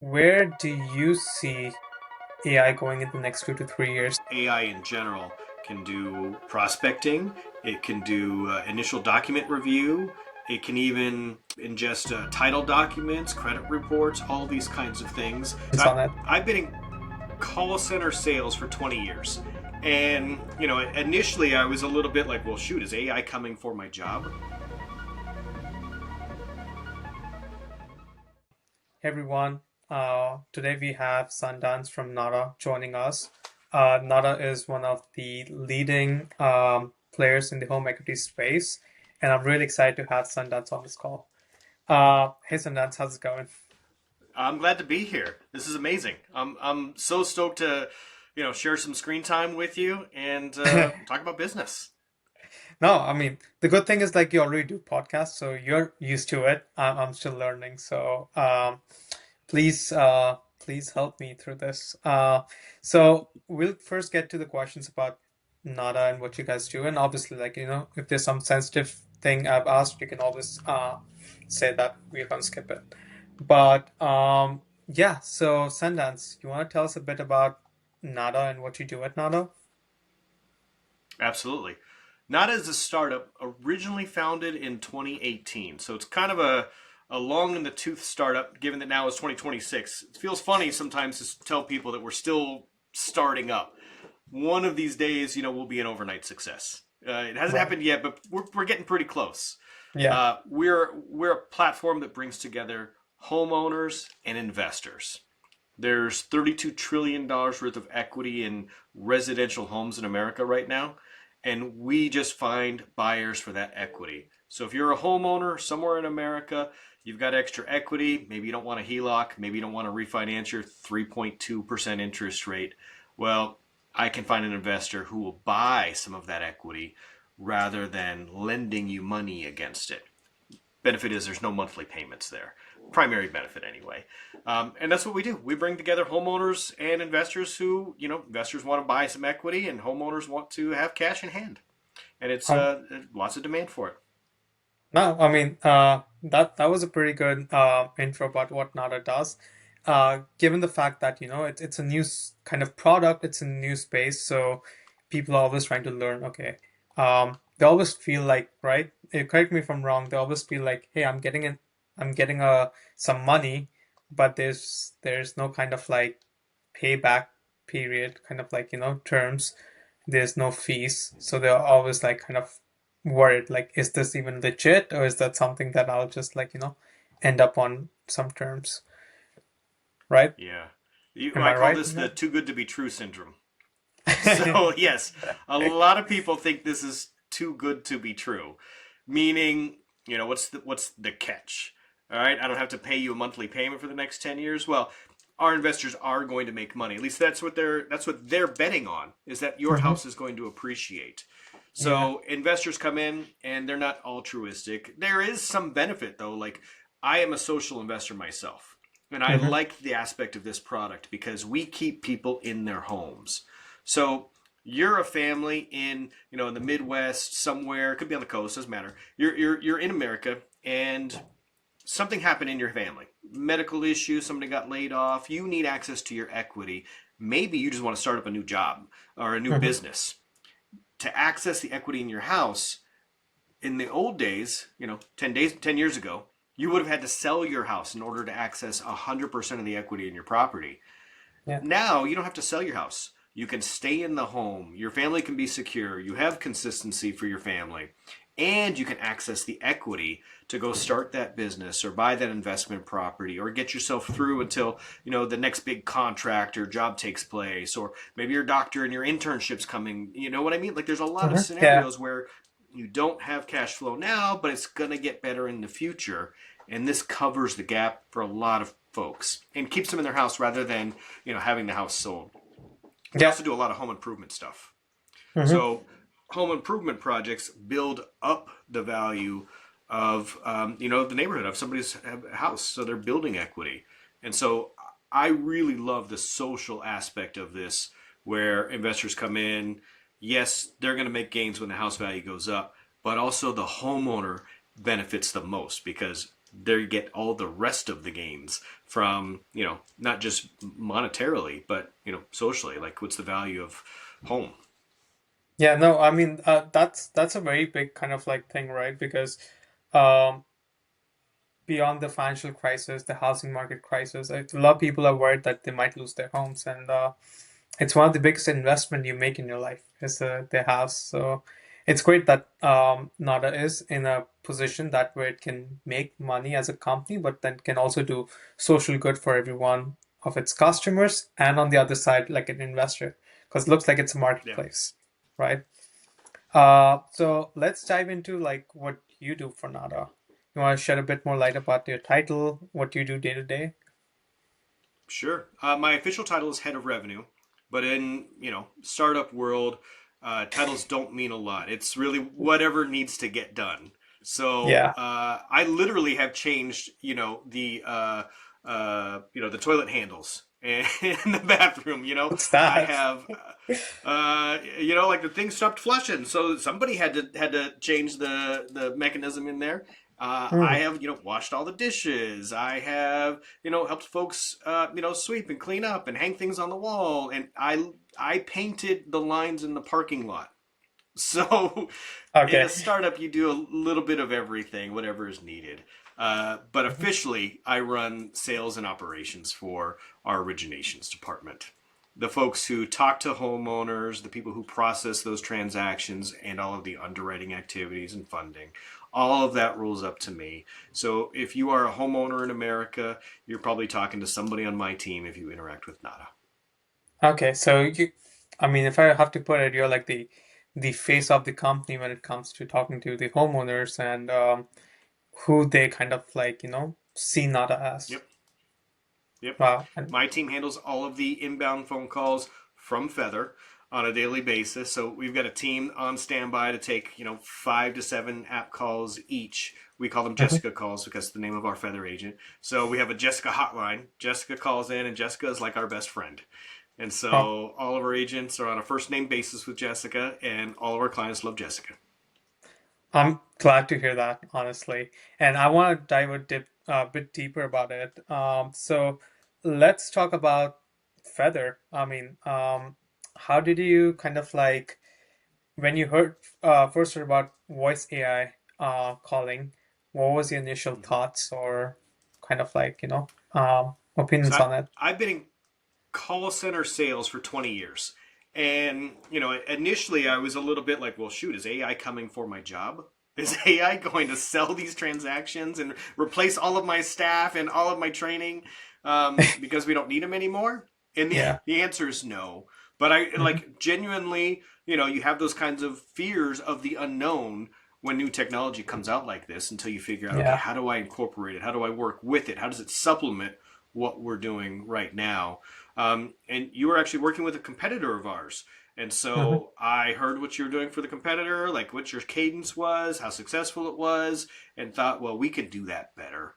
Where do you see AI going in the next 2 to 3 years? AI in general can do prospecting, it can do initial document review, it can even ingest title documents, credit reports, all these kinds of things. So On it. I've been in call center sales for 20 years. And, initially I was a little bit like, well, shoot, is AI coming for my job? Hey everyone, today we have Sundance from Nada joining us. Nada is one of the leading players in the home equity space, and I'm really excited to have Sundance on this call. Hey Sundance, how's it going? I'm glad to be here. This is amazing. I'm so stoked to, share some screen time with you and talk about business. No, I mean, the good thing is like you already do podcasts, so you're used to it. I'm still learning, so please help me through this. So we'll first get to the questions about Nada and what you guys do, and obviously, like if there's some sensitive thing I've asked, you can always say that we're gonna skip it. But yeah. So Sundance, you want to tell us a bit about Nada and what you do at Nada? Absolutely. Not as a startup, originally founded in 2018. So it's kind of a long in the tooth startup, given that now it's 2026. It feels funny sometimes to tell people that we're still starting up. One of these days, we'll be an overnight success. It hasn't Right. happened yet, but we're getting pretty close. Yeah. We're a platform that brings together homeowners and investors. There's $32 trillion worth of equity in residential homes in America right now, and we just find buyers for that equity. So if you're a homeowner somewhere in America, you've got extra equity, maybe you don't want a HELOC, maybe you don't want to refinance your 3.2% interest rate. Well, I can find an investor who will buy some of that equity rather than lending you money against it. Benefit is there's no monthly payments there. Primary benefit anyway. And that's what we do. We bring together homeowners and investors who, investors want to buy some equity and homeowners want to have cash in hand. And it's Um, lots of demand for it. no, I mean that was a pretty good intro about what Nada does. Given the fact that it's a new kind of product, it's a new space, so people are always trying to learn. Okay, they always feel like, right? Correct me if I'm wrong. They always feel like, hey, I'm getting some money, but there's no kind of like payback period, kind of like terms. There's no fees, so they're always like kind of worried, like, is this even legit, or is that something that I'll just like end up on some terms, right? Yeah. Am I I call right this in the that? too good to be true syndrome. So, yes, a lot of people think this is too good to be true. Meaning, what's the catch? All right, I don't have to pay you a monthly payment for the next 10 years. Well, our investors are going to make money. At least that's what they're betting on, is that your Hmm. house is going to appreciate. Yeah. So investors come in and they're not altruistic. There is some benefit though. Like, I am a social investor myself. And I Hmm. like the aspect of this product because we keep people in their homes. So you're a family in the Midwest somewhere, it could be on the coast, doesn't matter. You're in America and something happened in your family, medical issue, somebody got laid off, you need access to your equity. Maybe you just want to start up a new job or a new Hmm. business. To access the equity in your house, in the old days, 10 years ago, you would have had to sell your house in order to access 100% of the equity in your property. Yeah. Now you don't have to sell your house. You can stay in the home. Your family can be secure. You have consistency for your family. And you can access the equity to go start that business or buy that investment property or get yourself through until, the next big contract or job takes place, or maybe your doctor and your internship's coming. You know what I mean? Like, there's a lot of Hmm. Yeah. scenarios where you don't have cash flow now, but it's going to get better in the future. And this covers the gap for a lot of folks and keeps them in their house rather than, having the house sold. We Yeah. also do a lot of home improvement stuff. Hmm. So home improvement projects build up the value of, the neighborhood of somebody's house. So they're building equity. And so I really love the social aspect of this, where investors come in. Yes, they're going to make gains when the house value goes up, but also the homeowner benefits the most because there you get all the rest of the gains from, not just monetarily, but, socially. Like, what's the value of home? Yeah, no, I mean, that's a very big kind of like thing, right? Because um, beyond the financial crisis, the housing market crisis, a lot of people are worried that they might lose their homes, and it's one of the biggest investment you make in your life is the house. So it's great that Nada is in a position that where it can make money as a company, but then can also do social good for everyone of its customers, and on the other side, like an investor, because it looks like it's a Yeah, marketplace, right? So let's dive into like what you do for Nada. You want to shed a bit more light about your title, what you do day to day? sure. My official title is head of revenue, but in, startup world, titles don't mean a lot. It's really whatever needs to get done. So Yeah, I literally have changed, the toilet handles in the bathroom. what's I that? have, like the thing stopped flushing, so somebody had to change the mechanism in there. I Hmm. have, washed all the dishes. I have, helped folks, sweep and clean up and hang things on the wall. And I painted the lines in the parking lot. So, in a Okay. startup, you do a little bit of everything, whatever is needed. But Mhm. officially, I run sales and operations for our originations department. The folks who talk to homeowners, the people who process those transactions, and all of the underwriting activities and funding, all of that rolls up to me. So, if you are a homeowner in America, you're probably talking to somebody on my team if you interact with Nada. Okay, so I mean, if I have to put it, you're like the face of the company when it comes to talking to the homeowners and who they kind of like, see Nada as. Yep. Yep. Wow. And My team handles all of the inbound phone calls from Feather on a daily basis. So we've got a team on standby to take, 5 to 7 app calls each. We call them Mhm. Jessica calls because it's the name of our Feather agent. So we have a Jessica hotline. Jessica calls in, and Jessica is like our best friend. And Oh, so all of our agents are on a first name basis with Jessica, and all of our clients love Jessica. I'm glad to hear that, honestly. And I want to dive a bit deeper about it. So let's talk about Feather. I mean, how did you kind of like when you heard first heard about voice AI calling, what was your initial Mm-hmm. thoughts or kind of like, So opinions I, on it? I've been in call center sales for 20 years. And, initially I was a little bit like, well, shoot, is AI coming for my job? Is AI going to sell these transactions and replace all of my staff and all of my training because we don't need them anymore? And the, Yeah. the answer is no. But I Hmm. like genuinely, you have those kinds of fears of the unknown when new technology comes out like this until you figure out, okay, Yeah. how do I incorporate it? How do I work with it? How does it supplement what we're doing right now? And you were actually working with a competitor of ours. And Hmm. so I heard what you were doing for the competitor, like what your cadence was, how successful it was, and thought, well, we can do that better,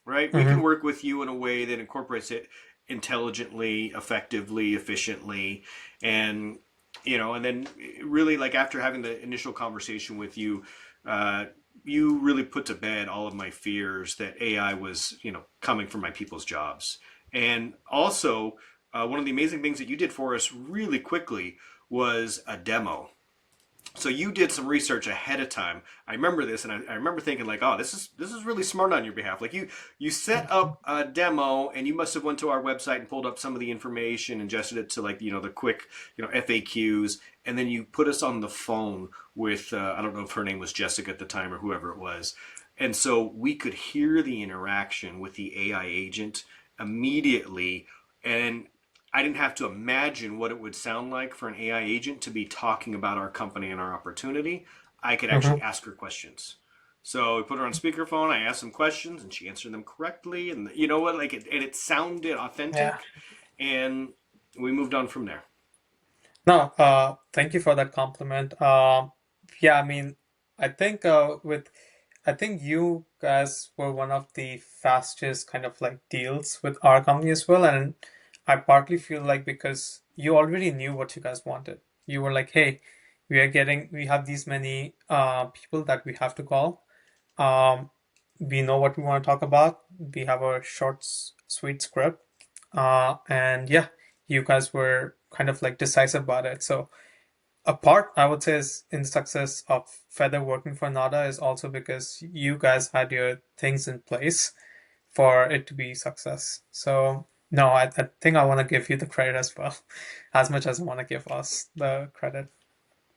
right? We can Hmm. work with you in a way that incorporates it intelligently, effectively, efficiently, and and then really like after having the initial conversation with you, uh, you really put to bed all of my fears that AI was, coming for my people's jobs. And also, one of the amazing things that you did for us really quickly was a demo. So you did some research ahead of time. I remember this, and I remember thinking like, "Oh, this is really smart on your behalf." Like you set up a demo, and you must have went to our website and pulled up some of the information, adjusted it to like the quick FAQs, and then you put us on the phone with I don't know if her name was Jessica at the time or whoever it was, and so we could hear the interaction with the AI agent immediately, and I didn't have to imagine what it would sound like for an AI agent to be talking about our company and our opportunity. I could actually Hmm. ask her questions. So we put her on speakerphone. I asked some questions, and she answered them correctly. And you know what? And it sounded Yeah. authentic. And we moved on from there. No, thank you for that compliment. Yeah, I mean, I think I think you guys were one of the fastest kind of like deals with our company as well, and I partly feel like because you already knew what you guys wanted. You were like, hey, we have these many people that we have to call. Um, we know what we want to talk about. We have a short, sweet script. And yeah, you guys were kind of like decisive about it. So a part I would say is in the success of Feather working for Nada is also because you guys had your things in place for it to be success. So no, I think I want to give you the credit as well, as much as I want to give us the credit.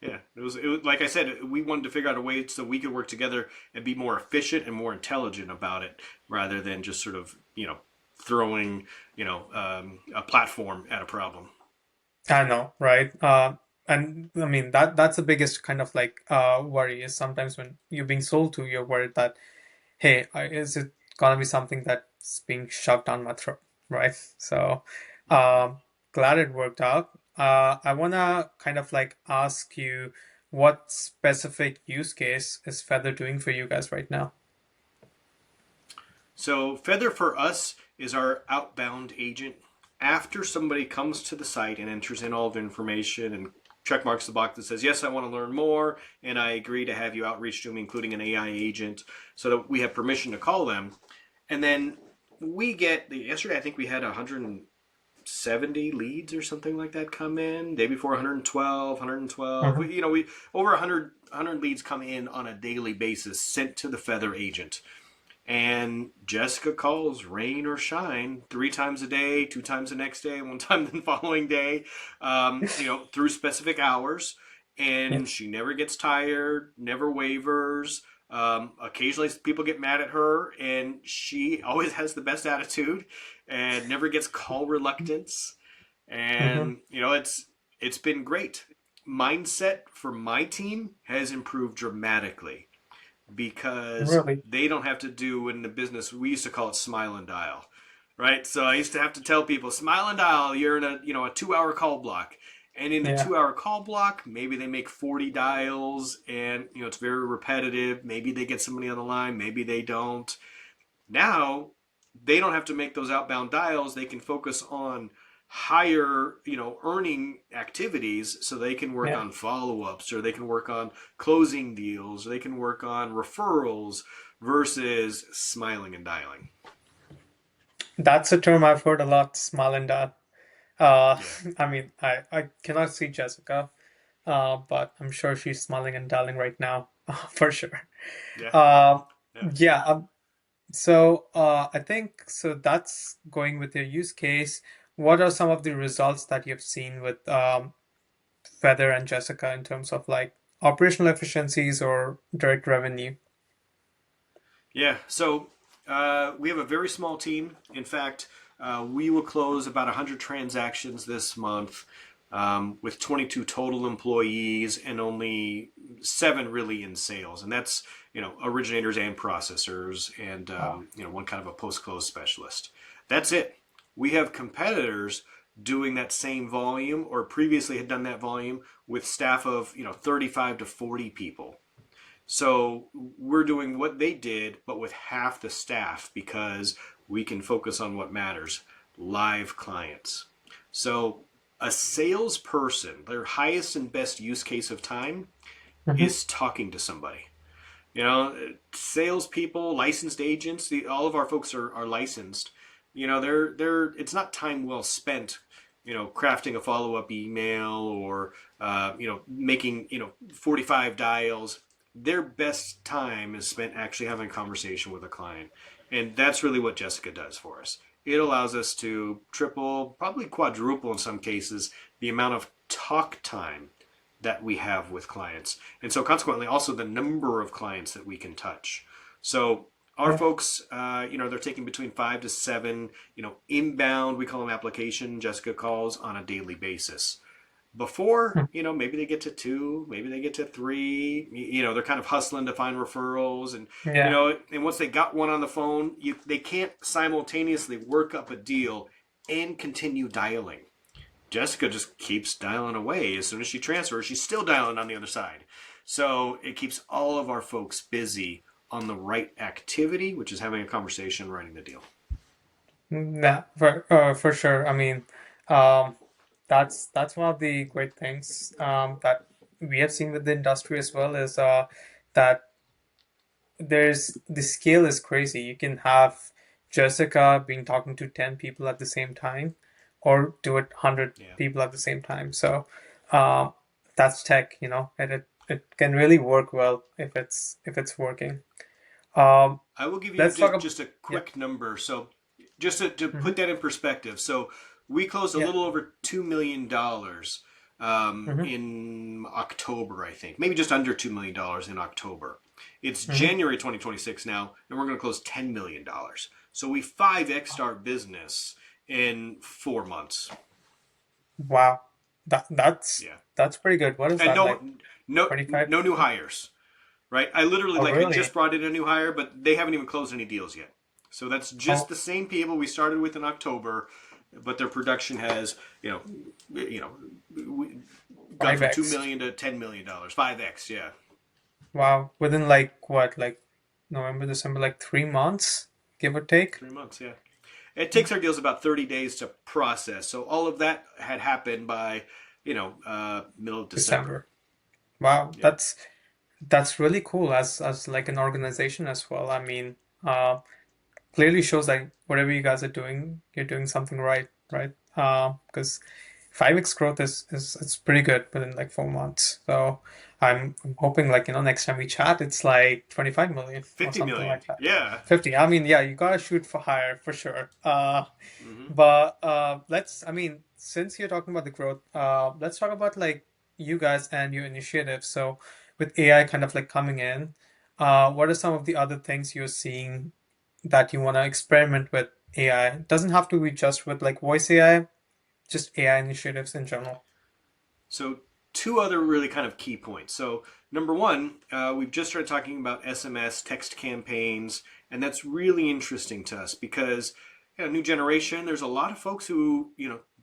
Yeah, it was like I said, we wanted to figure out a way so we could work together and be more efficient and more intelligent about it, rather than just sort of throwing a platform at a problem. I know, right? And I mean that's the biggest kind of like worry is sometimes when you're being sold to, you're worried that hey, is it gonna be something that's being shoved down my throat, right? So, um, glad it worked out. I wanna kind of like ask you what specific use case is Feather doing for you guys right now? So Feather for us is our outbound agent. After somebody comes to the site and enters in all of the information and check marks the box that says, yes, I want to learn more, and I agree to have you outreach to me, including an AI agent, so that we have permission to call them. And then we get, yesterday I think we had 170 leads or something like that come in. Day before 112, 112. Mhm. We over 100 leads come in on a daily basis sent to the Feather agent. And Jessica calls rain or shine 3 times a day, 2 times the next day, one time the following day, through specific hours. Yeah. And she never gets tired, never wavers. Occasionally, people get mad at her, and she always has the best attitude and never gets call reluctance. Hmm. And it's been great. Mindset for my team has improved dramatically because Really? they don't have to do in the business we used to call it smile and dial, right? So I used to have to tell people smile and dial, you're in a 2 hour call block, and in the Yeah. 2 hour call block maybe they make 40 dials, and it's very repetitive. Maybe they get somebody on the line, maybe they don't. Now they don't have to make those outbound dials. They can focus on higher, earning activities, so they can work Yeah. on follow-ups, or they can work on closing deals, or they can work on referrals versus smiling and dialing. That's a term I've heard a lot, smile and dad. Uh, Yeah. I mean, I cannot see Jessica, but I'm sure she's smiling and dialing right now, for sure. Yeah. Uh, Yeah. yeah, so I think so that's going with your use case. What are some of the results that you've seen with Feather and Jessica in terms of like operational efficiencies or direct revenue? Yeah. So we have a very small team. In fact, we will close about 100 transactions this month, with 22 total employees and only 7 really in sales. And that's, originators and processors, and, Wow. one kind of a post close specialist. That's it. We have competitors doing that same volume, or previously had done that volume with staff of, 35 to 40 people. So we're doing what they did, but with half the staff, because we can focus on what matters: live clients. So a salesperson, their highest and best use case of time Hmm. is talking to somebody. Salespeople, licensed agents, all of our folks are licensed. They're it's not time well spent, crafting a follow up email, or making 45 dials. Their best time is spent actually having a conversation with a client, and that's really what Jessica does for us. It allows us to triple, probably quadruple in some cases, the amount of talk time that we have with clients. And so consequently also the number of clients that we can touch. So our Yeah. folks, they're taking between 5 to 7, inbound, we call them application, Jessica calls, on a daily basis. Before, maybe they get to 2, maybe they get to 3. They're kind of hustling to find referrals, and Yeah. and once they got one on the phone, they can't simultaneously work up a deal and continue dialing. Jessica just keeps dialing away. As soon as she transfers, she's still dialing on the other side. So it keeps all of our folks busy on the right activity, which is having a conversation, writing the deal. Yeah, for sure. I mean, um, that's one of the great things that we have seen with the industry as well is that there's the scale is crazy. You can have Jessica being talking to 10 people at the same time, or do it 100 Yeah. people at the same time. So uh, that's tech, and it can really work well if it's working. Um, I will give you let's talk about just a yeah. quick number. So, just to Hmm. put that in perspective, so we closed a Yeah. little over $2 million Hmm. in October, I think, maybe just under $2 million in October. It's Hmm. January 2026 now, and we're going to close $10 million. So we 5x'd our business in 4 months. Wow. That's Yeah, that's pretty good. What is and that like? no new 25%? hires. Right? I literally Oh, like we just really? brought in a new hire, but they haven't even closed any deals yet. So that's just Oh, the same people we started with in October, but their production has you know gone from 5x. $2 million to $10 million, 5x. Yeah, Wow. Within like what, like November, December, like 3 months, give or take? 3 months. Yeah, it takes our deals about 30 days to process. So all of that had happened by middle of December. December. Wow. Yeah. That's really cool as like an organization as well. I mean, clearly shows like whatever you guys are doing, you're doing something right, right? Because 5x growth is it's pretty good within like 4 months. So I'm hoping like next time we chat, it's like 25 million or 50 something million. like that. Yeah. 50. I mean, yeah, you gotta shoot for higher for sure. Hmm. But let's. I mean, since you're talking about the growth, let's talk about like you guys and your initiatives. So with AI kind of like coming in, what are some of the other things you're seeing that you want to experiment with AI? It doesn't have to be just with like voice AI, just AI initiatives in general. So, two other really kind of key points. So, number one, we've just started talking about SMS text campaigns, and that's really interesting to us because new generation. There's a lot of folks who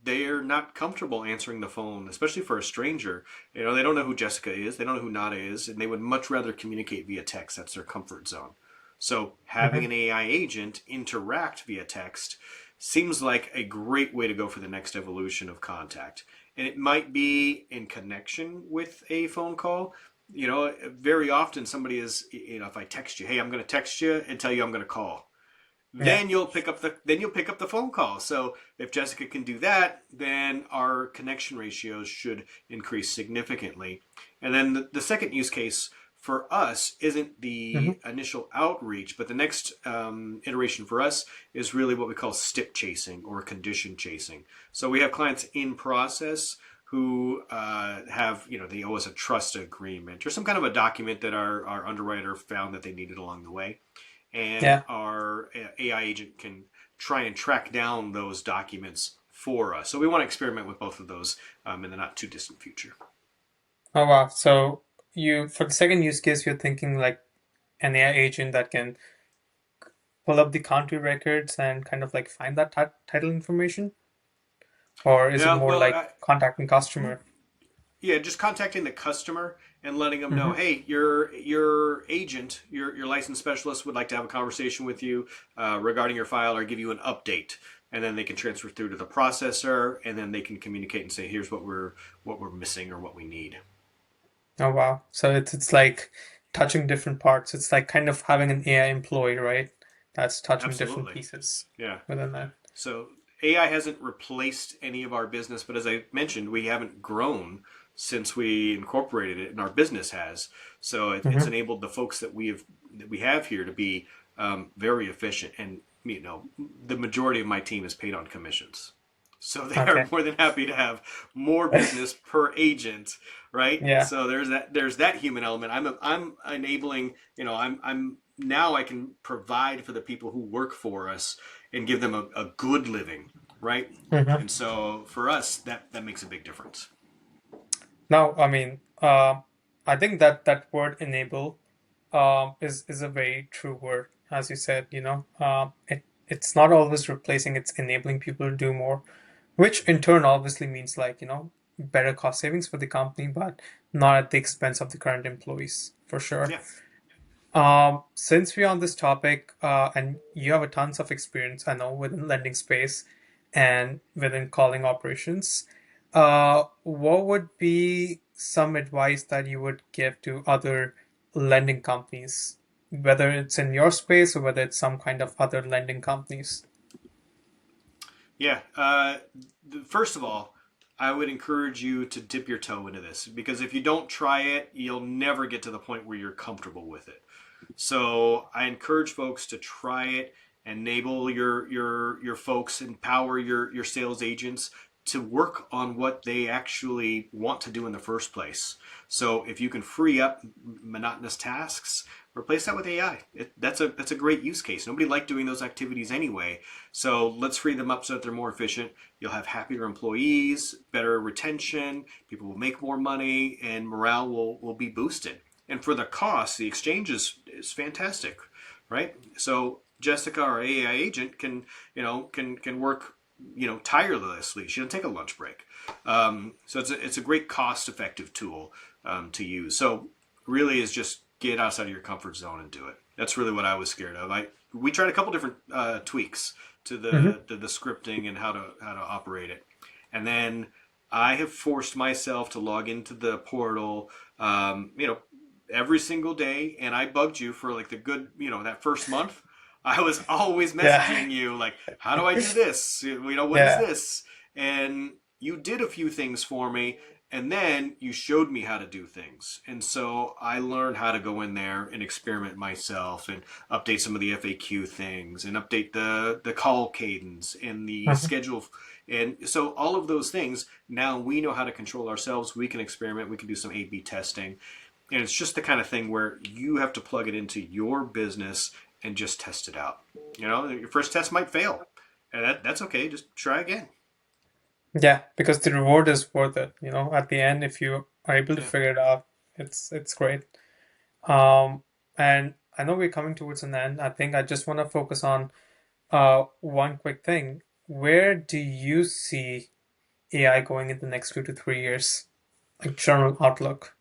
they're not comfortable answering the phone, especially for a stranger. They don't know who Jessica is, they don't know who Nada is, and they would much rather communicate via text. That's their comfort zone. So, having Hmm. an AI agent interact via text seems like a great way to go for the next evolution of contact. And it might be in connection with a phone call. Very often somebody is, if I text you, hey, I'm going to text you and tell you I'm going to call. Yeah. Then you'll pick up the phone call. So if Jessica can do that, then our connection ratios should increase significantly. And then the second use case for us isn't Hmm. the initial outreach, but the next iteration for us is really what we call stip chasing or condition chasing. So we have clients in process who have, they owe us a trust agreement or some kind of a document that our underwriter found that they needed along the way, and Yeah. our AI agent can try and track down those documents for us. So we want to experiment with both of those in the not too distant future. Oh wow. So you for the second use case, you're thinking like an AI agent that can pull up the country records and kind of like find that title information, or is it Yeah, more well, like contacting customer? yeah, just contacting the customer and letting them know, Hmm. hey, your agent, your licensed specialist would like to have a conversation with you regarding your file or give you an update, and then they can transfer through to the processor, and then they can communicate and say, here's what we're missing or what we need. Oh wow. So it's like touching different parts. It's like kind of having an AI employee, right? That's touching different Absolutely, pieces yeah. within that. So AI hasn't replaced any of our business, but as I mentioned, we haven't grown since we incorporated it, and our business has. So it's Hmm. enabled the folks that we have here to be very efficient, and the majority of my team is paid on commissions. So they are Okay. more than happy to have more business per agent, right? Yeah. So there's that human element. I'm enabling. I'm now I can provide for the people who work for us and give them a good living, right? Hmm. And so for us, that makes a big difference. Now, I mean, I think that word enable is a very true word, as you said. It's not always replacing; it's enabling people to do more, which in turn obviously means like better cost savings for the company, but not at the expense of the current employees, for sure. Yeah. Since we're on this topic, and you have a tons of experience, I know, within lending space and within calling operations, what would be some advice that you would give to other lending companies? whether it's in your space or whether it's some kind of other lending companies? Yeah. First of all, I would encourage you to dip your toe into this because if you don't try it, you'll never get to the point where you're comfortable with it. So I encourage folks to try it, enable your folks, empower your sales agents to work on what they actually want to do in the first place. So if you can free up monotonous tasks, replace that with AI. That's a great use case. Nobody liked doing those activities anyway. So let's free them up so that they're more efficient. You'll have happier employees, better retention, people will make more money, and morale will be boosted. And for the cost, the exchange is fantastic, right? So Jessica, our AI agent, can work tirelessly. She doesn't take a lunch break. So it's a great cost effective tool to use. So really is just get outside of your comfort zone and do it. That's really what I was scared of. We tried a couple different tweaks to Hmm. the scripting and how to operate it, and then I have forced myself to log into the portal, every single day, and I bugged you for like the good, that first month. I was always Yeah. messaging you like, how do I do this? What is Yeah. this? And you did a few things for me, and then you showed me how to do things. And so I learned how to go in there and experiment myself and update some of the FAQ things and update the call cadence and the Mhm. schedule. And so all of those things, now we know how to control ourselves. We can experiment. We can do some A/B testing. And it's just the kind of thing where you have to plug it into your business and just test it out. Your first test might fail, and that's okay. Just try again. Yeah, because the reward is worth it. At the end, if you are able to Yeah. figure it out, it's great. Um, and I know we're coming towards an end. I think I just want to focus on one quick thing. Where do you see AI going in the next 2 to 3 years? Like general outlook.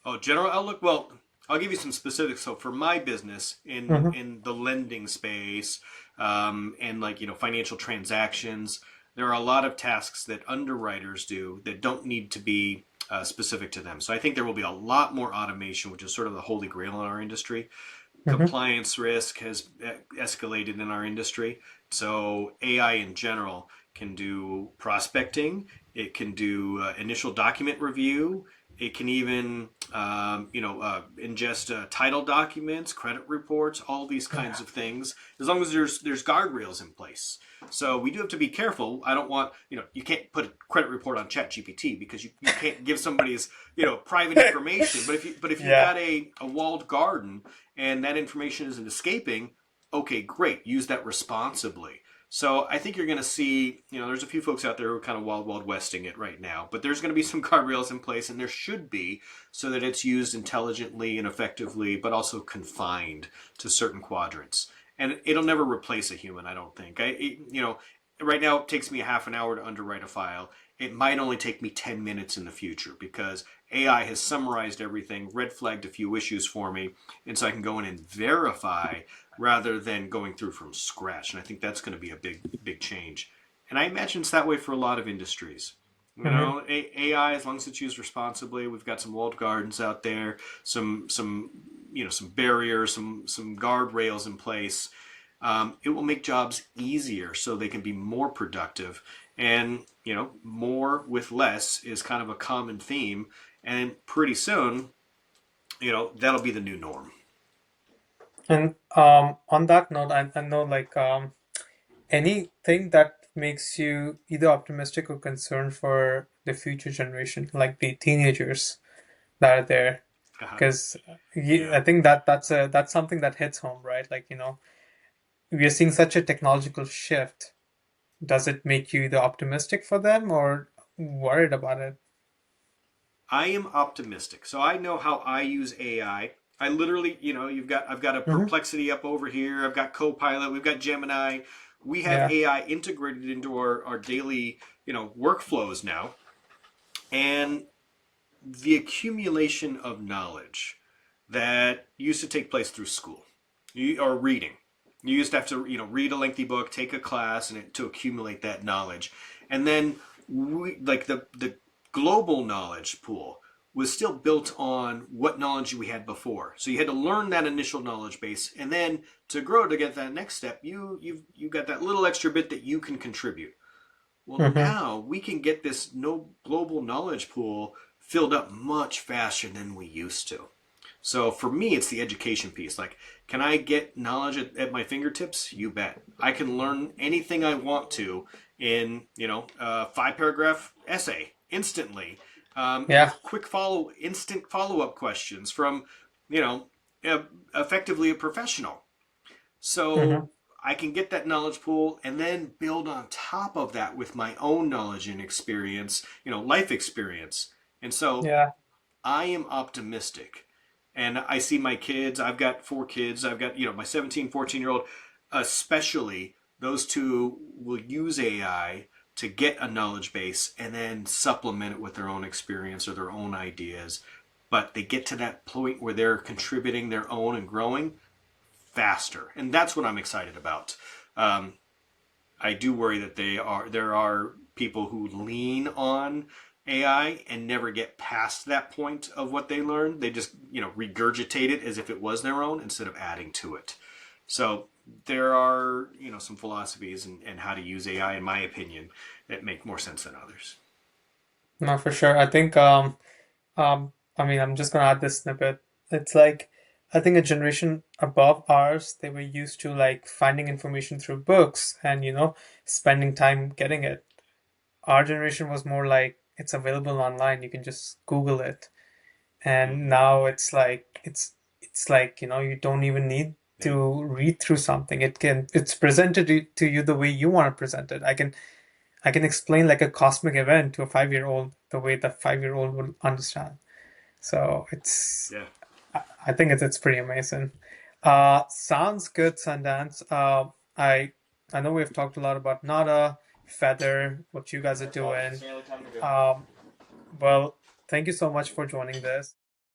Oh, general outlook. Well, I'll give you some specifics. So for my business Mm-hmm. in the lending space, and like financial transactions, there are a lot of tasks that underwriters do that don't need to be specific to them. So I think there will be a lot more automation, which is sort of the holy grail in our industry. Mm-hmm. Compliance risk has escalated in our industry. So AI in general can do prospecting. It can do initial document review. It can even, ingest title documents, credit reports, all these kinds Yeah. of things, as long as there's guardrails in place. So we do have to be careful. I don't want, you can't put a credit report on ChatGPT because you can't give somebody's, private information. But if you've Yeah. got a walled garden and that information isn't escaping, okay, great. Use that responsibly. So I think you're going to see, there's a few folks out there who are kind of wild westing it right now, but there's going to be some guardrails in place, and there should be, so that it's used intelligently and effectively, but also confined to certain quadrants. And it'll never replace a human, I don't think. Right now it takes me a half an hour to underwrite a file. It might only take me 10 minutes in the future because AI has summarized everything, red flagged a few issues for me, and so I can go in and verify rather than going through from scratch. And I think that's going to be a big change. And I imagine it's that way for a lot of industries. Mm-hmm. AI, as long as it's used responsibly, we've got some walled gardens out there, some barriers, some guardrails in place. It will make jobs easier so they can be more productive. And more with less is kind of a common theme. And pretty soon, that'll be the new norm. And on that note, I know like anything that makes you either optimistic or concerned for the future generation, like the teenagers that are there, because Yeah. I think that's something that hits home, right? Like we are seeing such a technological shift. Does it make you either optimistic for them or worried about it? I am optimistic. So I know how I use AI. I literally, I've got a Hmm. Perplexity up over here. I've got Copilot. We've got Gemini. We have Yeah. AI integrated into our daily, workflows now. And the accumulation of knowledge that used to take place through school or reading. You used to have to, read a lengthy book, take a class, and to accumulate that knowledge. And then, like the global knowledge pool, was still built on what knowledge we had before. So you had to learn that initial knowledge base, and then to grow to get that next step, you got that little extra bit that you can contribute. Well, Mm-hmm. now we can get this no global knowledge pool filled up much faster than we used to. So for me, it's the education piece. Like, can I get knowledge at my fingertips? You bet. I can learn anything I want to in, a 5 paragraph essay instantly, Yeah. with instant follow up questions from, you know, effectively a professional. Mm-hmm. So I can get that knowledge pool and then build on top of that with my own knowledge and experience, life experience. And so Yeah. I am optimistic. And I see my kids, I've got 4 kids, I've got, my 17, 14-year old, especially those two will use AI to get a knowledge base and then supplement it with their own experience or their own ideas. But they get to that point where they're contributing their own and growing faster, and that's what I'm excited about. Um, I do worry that there are people who lean on AI and never get past that point of what they learned. They just regurgitate it as if it was their own instead of adding to it. So there are some philosophies and how to use AI, in my opinion, that make more sense than others. No, for sure. I think I mean, I'm just gonna add this snippet. It's like I think a generation above ours, they were used to like finding information through books and, spending time getting it. Our generation was more like it's available online, you can just Google it. And Mm-hmm. now it's like, you don't even need Yeah. to read through something. It's presented to you the way you want to present it. I can explain like a cosmic event to a 5-year-old the way the 5-year-old would understand. So Yeah. I think it's pretty amazing. Sounds good, Sundance. I know we've talked a lot about Nada, Feather, what you guys are doing. Um, well, thank you so much for joining this.